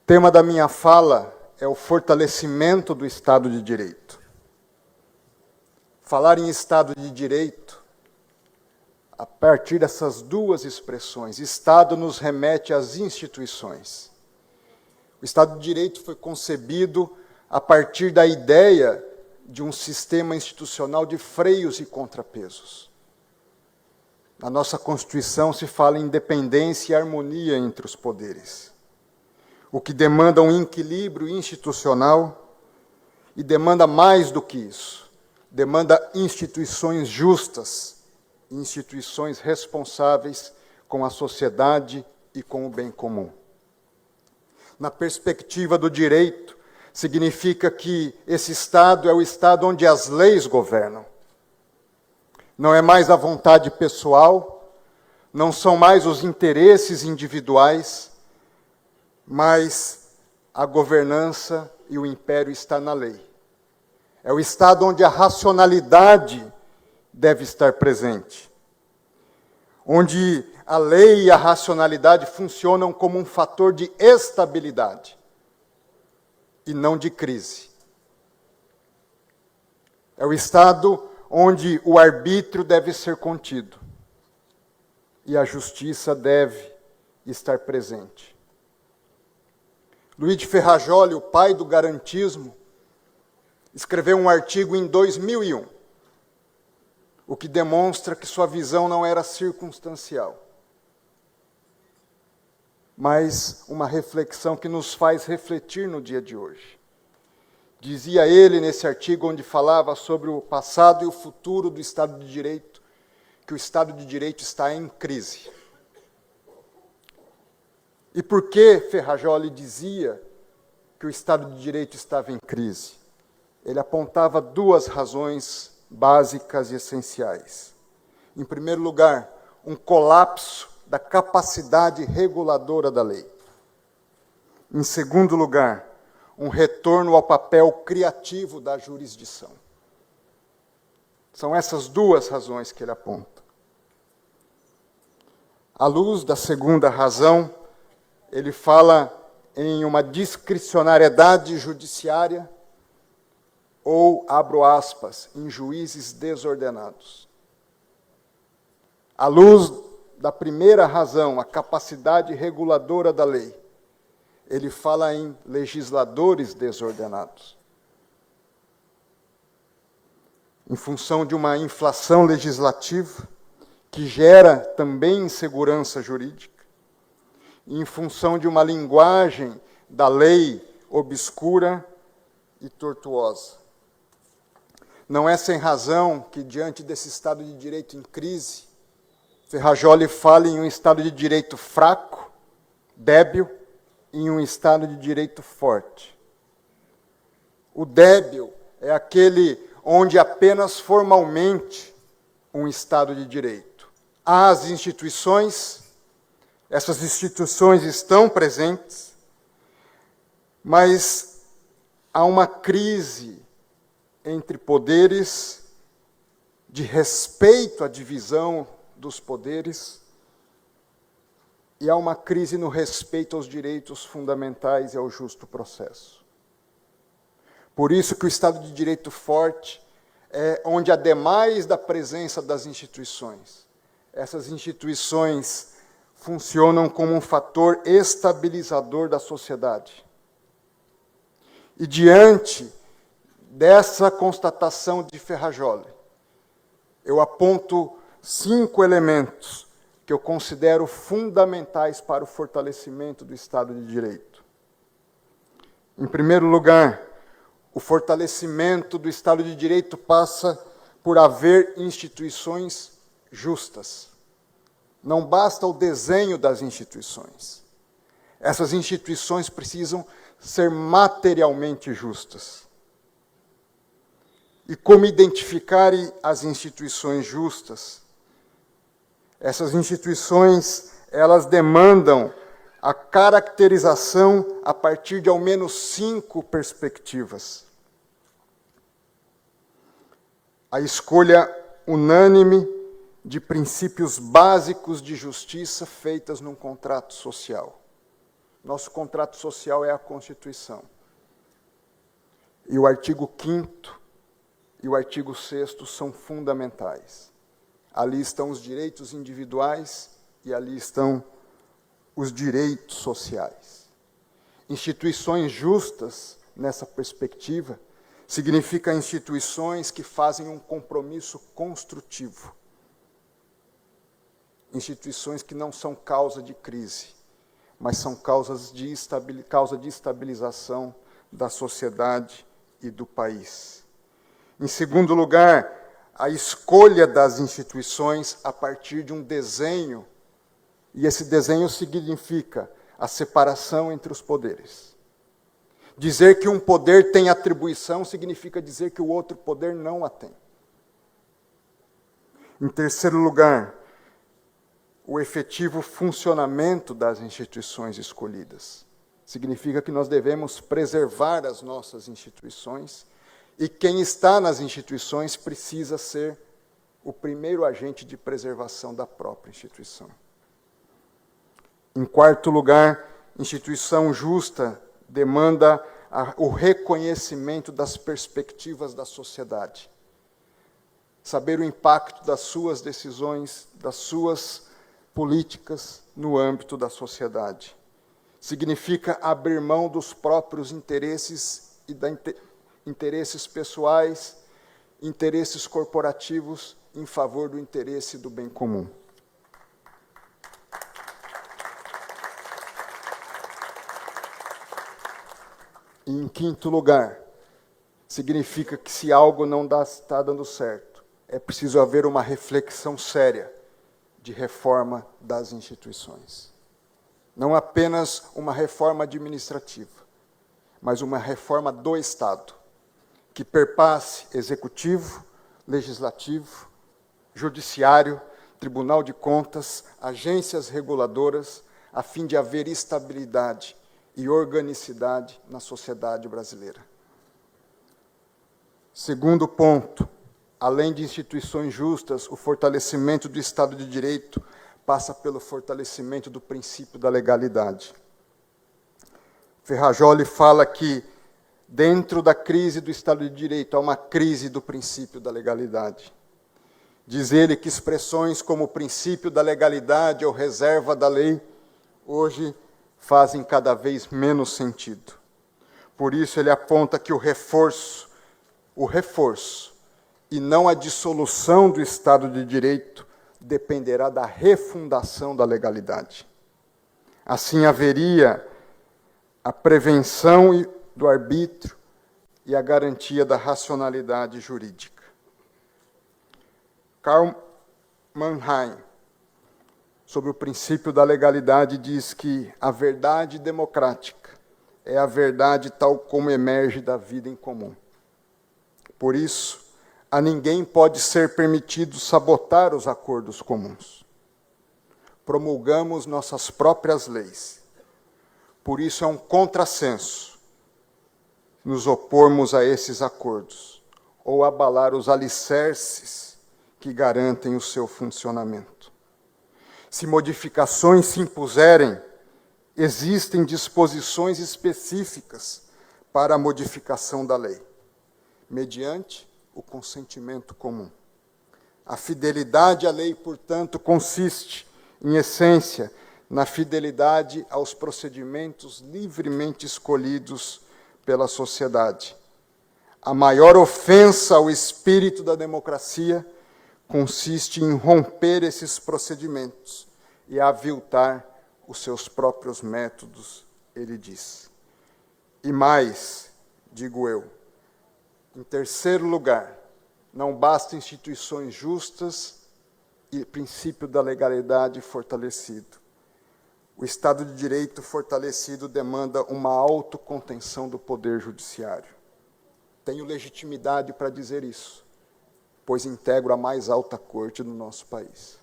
tema da minha fala é o fortalecimento do Estado de Direito. Falar em Estado de Direito, a partir dessas duas expressões, Estado nos remete às instituições. O Estado de Direito foi concebido a partir da ideia de um sistema institucional de freios e contrapesos. Na nossa Constituição se fala em independência e harmonia entre os poderes, o que demanda um equilíbrio institucional e demanda mais do que isso, demanda instituições justas, instituições responsáveis com a sociedade e com o bem comum. Na perspectiva do direito, significa que esse Estado é o Estado onde as leis governam. Não é mais a vontade pessoal, não são mais os interesses individuais, mas a governança e o império está na lei. É o Estado onde a racionalidade deve estar presente, onde a lei e a racionalidade funcionam como um fator de estabilidade e não de crise. É o Estado onde o arbítrio deve ser contido e a justiça deve estar presente. Luigi Ferrajoli, o pai do garantismo, escreveu um artigo em 2001, o que demonstra que sua visão não era circunstancial, mas uma reflexão que nos faz refletir no dia de hoje. Dizia ele, nesse artigo onde falava sobre o passado e o futuro do Estado de Direito, que o Estado de Direito está em crise. E por que Ferrajoli dizia que o Estado de Direito estava em crise? Ele apontava duas razões básicas e essenciais. Em primeiro lugar, um colapso da capacidade reguladora da lei. Em segundo lugar, um retorno ao papel criativo da jurisdição. São essas duas razões que ele aponta. À luz da segunda razão, ele fala em uma discricionariedade judiciária ou, abro aspas, em juízes desordenados. À luz da primeira razão, a capacidade reguladora da lei, ele fala em legisladores desordenados. Em função de uma inflação legislativa, que gera também insegurança jurídica, em função de uma linguagem da lei obscura e tortuosa. Não é sem razão que, diante desse Estado de Direito em crise, Ferrajoli fala em um Estado de Direito fraco, débil, em um Estado de Direito forte. O débil é aquele onde apenas formalmente um Estado de Direito. Há as instituições, essas instituições estão presentes, mas há uma crise entre poderes, de respeito à divisão dos poderes, e há uma crise no respeito aos direitos fundamentais e ao justo processo. Por isso que o Estado de Direito forte é onde, ademais da presença das instituições, essas instituições funcionam como um fator estabilizador da sociedade. E diante dessa constatação de Ferrajoli, eu aponto 5 elementos que eu considero fundamentais para o fortalecimento do Estado de Direito. Em primeiro lugar, o fortalecimento do Estado de Direito passa por haver instituições justas. Não basta o desenho das instituições. Essas instituições precisam ser materialmente justas. E como identificar as instituições justas? Essas instituições, elas demandam a caracterização a partir de ao menos 5 perspectivas. A escolha unânime de princípios básicos de justiça feitas num contrato social. Nosso contrato social é a Constituição. E o artigo 5º e o artigo 6º são fundamentais. Ali estão os direitos individuais e ali estão os direitos sociais. Instituições justas, nessa perspectiva, significa instituições que fazem um compromisso construtivo. Instituições que não são causa de crise, mas são causa de estabilização da sociedade e do país. Em segundo lugar, a escolha das instituições a partir de um desenho, e esse desenho significa a separação entre os poderes. Dizer que um poder tem atribuição significa dizer que o outro poder não a tem. Em terceiro lugar, o efetivo funcionamento das instituições escolhidas. Significa que nós devemos preservar as nossas instituições e quem está nas instituições precisa ser o primeiro agente de preservação da própria instituição. Em quarto lugar, instituição justa demanda o reconhecimento das perspectivas da sociedade. Saber o impacto das suas decisões, das suas políticas no âmbito da sociedade. Significa abrir mão dos próprios interesses e interesses pessoais, interesses corporativos em favor do interesse do bem comum. E, em quinto lugar, significa que se algo não está dando certo, é preciso haver uma reflexão séria de reforma das instituições. Não apenas uma reforma administrativa, mas uma reforma do Estado, que perpasse executivo, legislativo, judiciário, Tribunal de Contas, agências reguladoras, a fim de haver estabilidade e organicidade na sociedade brasileira. Segundo ponto, além de instituições justas, o fortalecimento do Estado de Direito passa pelo fortalecimento do princípio da legalidade. Ferrajoli fala que, dentro da crise do Estado de Direito, há uma crise do princípio da legalidade. Diz ele que expressões como o princípio da legalidade ou reserva da lei, hoje fazem cada vez menos sentido. Por isso ele aponta que o reforço, e não a dissolução do Estado de Direito, dependerá da refundação da legalidade. Assim haveria a prevenção do arbítrio e a garantia da racionalidade jurídica. Karl Mannheim, sobre o princípio da legalidade, diz que a verdade democrática é a verdade tal como emerge da vida em comum. Por isso, a ninguém pode ser permitido sabotar os acordos comuns. Promulgamos nossas próprias leis. Por isso é um contrassenso nos opormos a esses acordos ou abalar os alicerces que garantem o seu funcionamento. Se modificações se impuserem, existem disposições específicas para a modificação da lei, mediante o consentimento comum. A fidelidade à lei, portanto, consiste, em essência, na fidelidade aos procedimentos livremente escolhidos pela sociedade. A maior ofensa ao espírito da democracia consiste em romper esses procedimentos e aviltar os seus próprios métodos, ele diz. E mais, digo eu, em terceiro lugar, não basta instituições justas e princípio da legalidade fortalecido. O Estado de Direito fortalecido demanda uma autocontenção do Poder Judiciário. Tenho legitimidade para dizer isso, pois integro a mais alta corte do nosso país.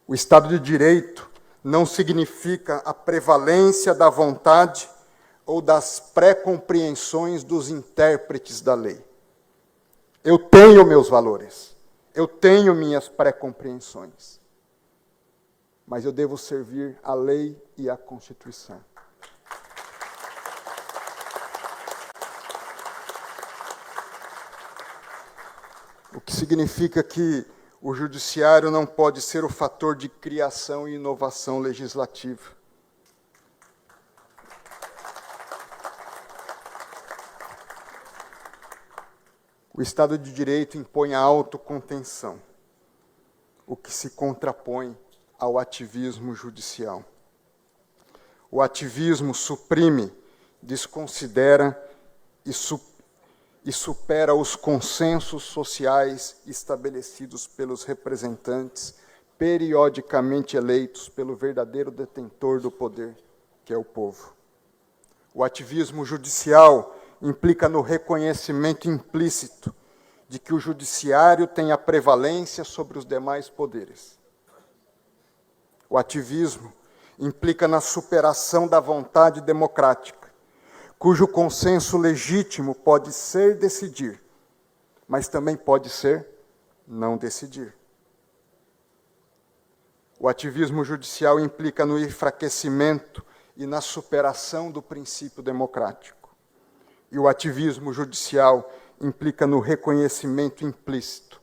O Estado de Direito não significa a prevalência da vontade ou das pré-compreensões dos intérpretes da lei. Eu tenho meus valores, eu tenho minhas pré-compreensões. mas eu devo servir a lei e a Constituição. O que significa que o judiciário não pode ser o fator de criação e inovação legislativa. O Estado de Direito impõe a autocontenção, o que se contrapõe ao ativismo judicial. O ativismo suprime, desconsidera e supera os consensos sociais estabelecidos pelos representantes, periodicamente eleitos pelo verdadeiro detentor do poder, que é o povo. O ativismo judicial implica no reconhecimento implícito de que o judiciário tem a prevalência sobre os demais poderes. O ativismo implica na superação da vontade democrática, cujo consenso legítimo pode ser decidir, mas também pode ser não decidir. O ativismo judicial implica no enfraquecimento e na superação do princípio democrático. E o ativismo judicial implica no reconhecimento implícito,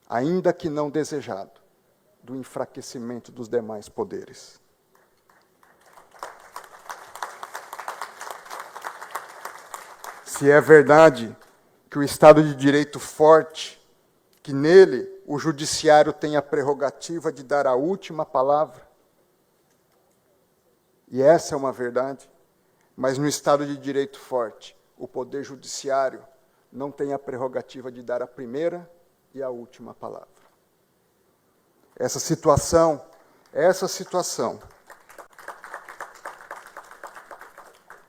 ainda que não desejado, do enfraquecimento dos demais poderes. Se é verdade que o Estado de Direito forte, que nele o judiciário tem a prerrogativa de dar a última palavra, e essa é uma verdade, mas no Estado de Direito forte, o Poder Judiciário não tem a prerrogativa de dar a primeira e a última palavra. Essa situação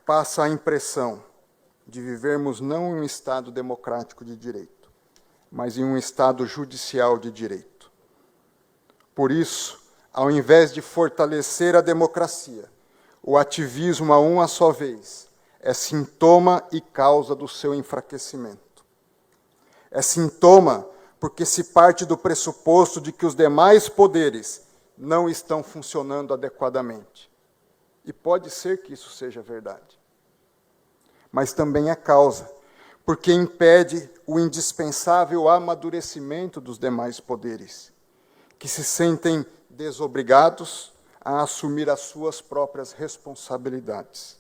passa a impressão de vivermos não em um Estado democrático de direito, mas em um Estado judicial de direito. Por isso, ao invés de fortalecer a democracia, o ativismo a uma só vez é sintoma e causa do seu enfraquecimento. É sintoma porque se parte do pressuposto de que os demais poderes não estão funcionando adequadamente. E pode ser que isso seja verdade. Mas também é causa, porque impede o indispensável amadurecimento dos demais poderes, que se sentem desobrigados a assumir as suas próprias responsabilidades,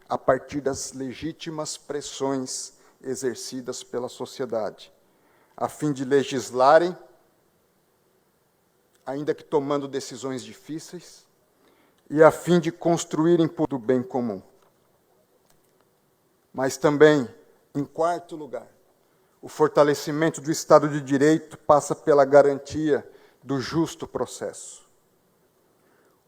a partir das legítimas pressões exercidas pela sociedade, a fim de legislarem, ainda que tomando decisões difíceis, e a fim de construírem por o bem comum. Mas também, em quarto lugar, o fortalecimento do Estado de Direito passa pela garantia do justo processo.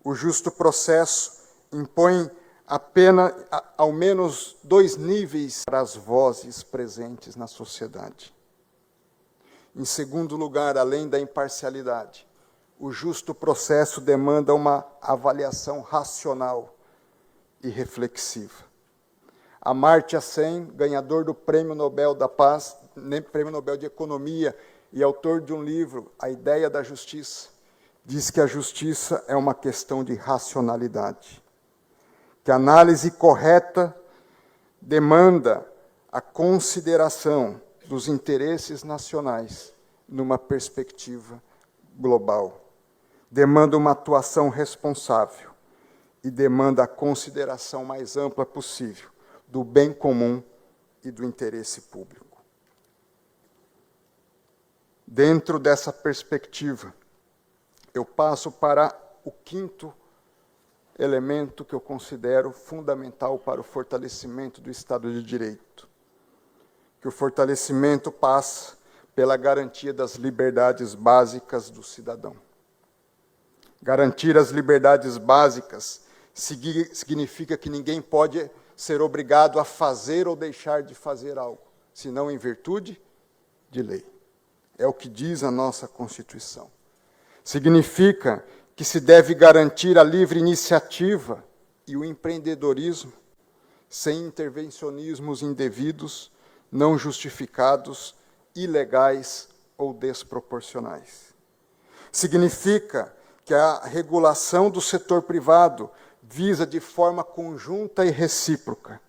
O justo processo impõe apenas, ao menos, 2 níveis para as vozes presentes na sociedade. Em segundo lugar, além da imparcialidade, o justo processo demanda uma avaliação racional e reflexiva. Amartya Sen, ganhador do Prêmio Nobel da Paz, Prêmio Nobel de Economia e autor de um livro, A Ideia da Justiça, diz que a justiça é uma questão de racionalidade, que a análise correta demanda a consideração dos interesses nacionais numa perspectiva global, demanda uma atuação responsável e demanda a consideração mais ampla possível do bem comum e do interesse público. Dentro dessa perspectiva, eu passo para o quinto elemento que eu considero fundamental para o fortalecimento do Estado de Direito, que o fortalecimento passa pela garantia das liberdades básicas do cidadão. Garantir as liberdades básicas significa que ninguém pode ser obrigado a fazer ou deixar de fazer algo, senão em virtude de lei. É o que diz a nossa Constituição. Significa que se deve garantir a livre iniciativa e o empreendedorismo sem intervencionismos indevidos, não justificados, ilegais ou desproporcionais. Significa que a regulação do setor privado visa, de forma conjunta e recíproca,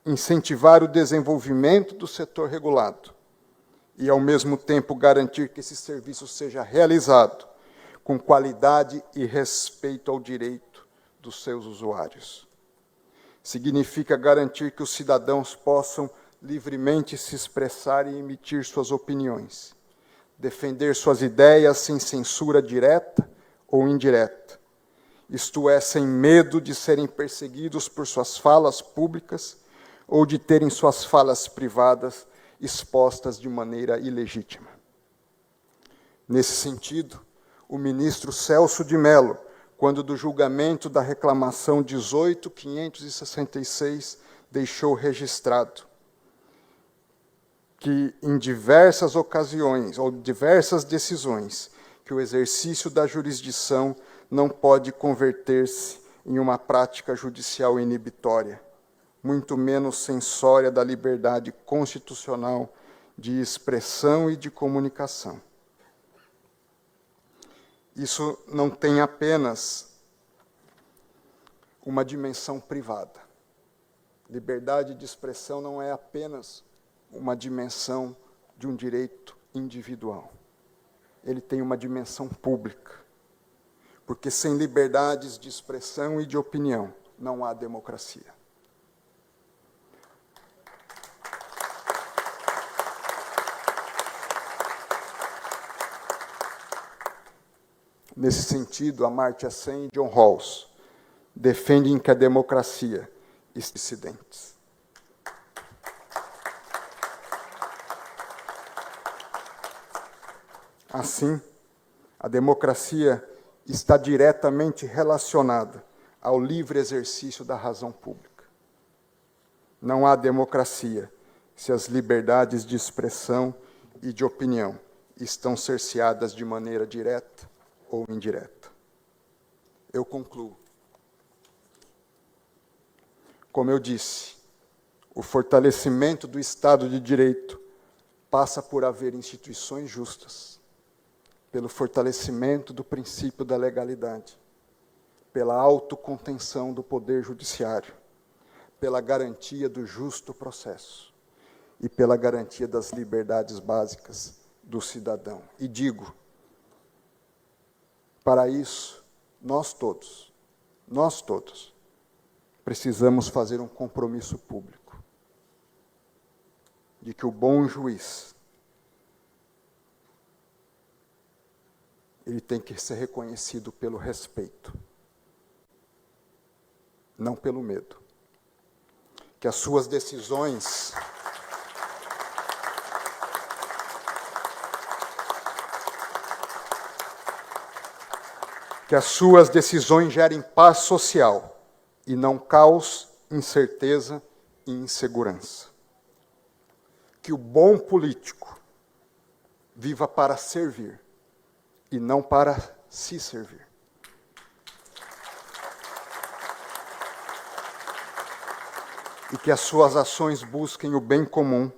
incentivar o desenvolvimento do setor regulado e, ao mesmo tempo, garantir que esse serviço seja realizado com qualidade e respeito ao direito dos seus usuários. Significa garantir que os cidadãos possam livremente se expressar e emitir suas opiniões, defender suas ideias sem censura direta ou indireta, isto é, sem medo de serem perseguidos por suas falas públicas ou de terem suas falas privadas expostas de maneira ilegítima. Nesse sentido, o ministro Celso de Mello, quando do julgamento da reclamação 18.566, deixou registrado que, em diversas ocasiões, ou diversas decisões, que o exercício da jurisdição não pode converter-se em uma prática judicial inibitória, muito menos censória da liberdade constitucional de expressão e de comunicação. Isso não tem apenas uma dimensão privada. Liberdade de expressão não é apenas uma dimensão de um direito individual. Ele tem uma dimensão pública. Porque sem liberdades de expressão e de opinião, não há democracia. Nesse sentido, Amartya Sen e John Rawls defendem que a democracia está dissidentes. Assim, a democracia está diretamente relacionada ao livre exercício da razão pública. Não há democracia se as liberdades de expressão e de opinião estão cerceadas de maneira direta ou indireta. Eu concluo. Como eu disse, o fortalecimento do Estado de Direito passa por haver instituições justas, pelo fortalecimento do princípio da legalidade, pela autocontenção do poder judiciário, pela garantia do justo processo e pela garantia das liberdades básicas do cidadão. E digo, para isso, nós todos, precisamos fazer um compromisso público de que o bom juiz, ele tem que ser reconhecido pelo respeito, não pelo medo. Que as suas decisões gerem paz social e não caos, incerteza e insegurança. Que o bom político viva para servir e não para se servir. E que as suas ações busquem o bem comum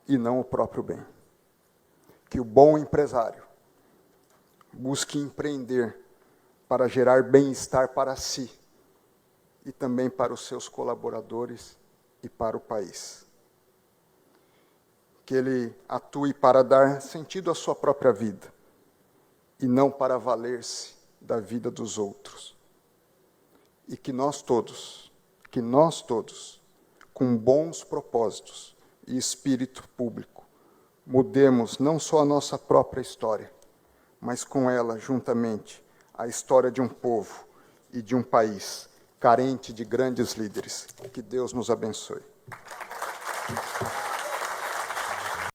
e não o próprio bem. Que o bom empresário busque empreender para gerar bem-estar para si e também para os seus colaboradores e para o país. Que ele atue para dar sentido à sua própria vida e não para valer-se da vida dos outros. E que nós todos, com bons propósitos e espírito público, mudemos não só a nossa própria história, mas com ela, juntamente, a história de um povo e de um país carente de grandes líderes. Que Deus nos abençoe.